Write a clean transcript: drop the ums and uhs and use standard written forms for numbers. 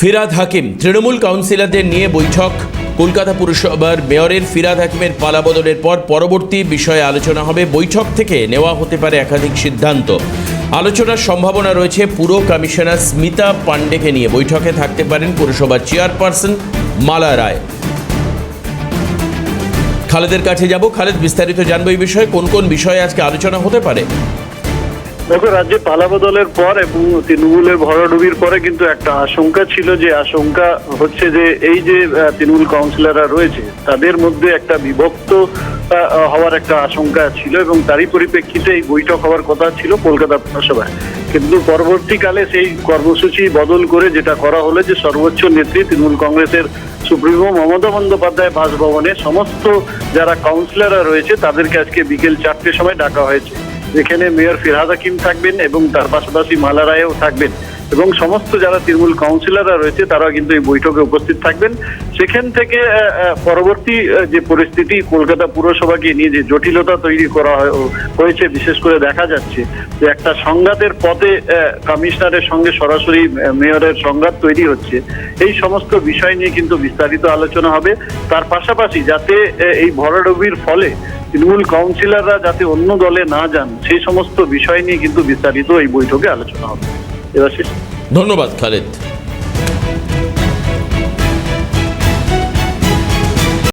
ফিরহাদ হাকিম তৃণমূল কাউন্সিলরদের নিয়ে বৈঠক। কলকাতা পুরসভার মেয়রের ফিরহাদ হাকিমের পালাবদলের পর পরবর্তী বিষয়ে আলোচনা হবে। বৈঠক থেকে নেওয়া হতে পারে একাধিক সিদ্ধান্ত। আলোচনার সম্ভাবনা রয়েছে পুর কমিশনার স্মিতা পাণ্ডেকে নিয়ে। বৈঠকে থাকতে পারেন পুরসভার চেয়ারপারসন মালা রায়। খালেদের কাছে যাব। খালেদ, বিস্তারিত জানবো এই বিষয়ে। কোন কোন বিষয়ে আজকে আলোচনা হতে পারে? দেখো, রাজ্যে পালাবদলের পর এবং তৃণমূলের ভরাডুবির পরে কিন্তু একটা আশঙ্কা ছিল, যে আশঙ্কা হচ্ছে যে এই যে তৃণমূল কাউন্সিলররা রয়েছে তাদের মধ্যে একটা বিভক্ত হওয়ার একটা আশঙ্কা ছিল, এবং তারই পরিপ্রেক্ষিতে এই বৈঠক হওয়ার কথা ছিল কলকাতা পুরসভায়। কিন্তু পরবর্তীকালে সেই কর্মসূচি বদল করে যেটা করা হলো, যে সর্বোচ্চ নেত্রী তৃণমূল কংগ্রেসের সুপ্রিমো মমতা বন্দ্যোপাধ্যায় বাসভবনে সমস্ত যারা কাউন্সিলররা রয়েছে তাদেরকে আজকে বিকেল 4টের সময় ডাকা হয়েছে, যেখানে মেয়র ফিরহাদ হাকিম থাকবেন এবং তার পাশাপাশি মালা রায়ও থাকবেন, এবং সমস্ত যারা তৃণমূল কাউন্সিলররা রয়েছে তারা কিন্তু এই বৈঠকে উপস্থিত থাকবেন। সেখান থেকে পরবর্তী যে পরিস্থিতি কলকাতা পুরসভাকে নিয়ে যে জটিলতা তৈরি করা হয়েছে, বিশেষ করে দেখা যাচ্ছে যে একটা সংঘাতের পথে কমিশনারের সঙ্গে সরাসরি মেয়রের সংঘাত তৈরি হচ্ছে। এই সমস্ত বিষয় নিয়ে কিন্তু বিস্তারিত আলোচনা হবে। তার পাশাপাশি যাতে এই ভরাডুবির ফলে তৃণমূল কাউন্সিলররা যাতে অন্য দলে না যান, সেই সমস্ত বিষয় নিয়ে কিন্তু বিস্তারিত এই বৈঠকে আলোচনা হবে। ধন্যবাদ খালেদ।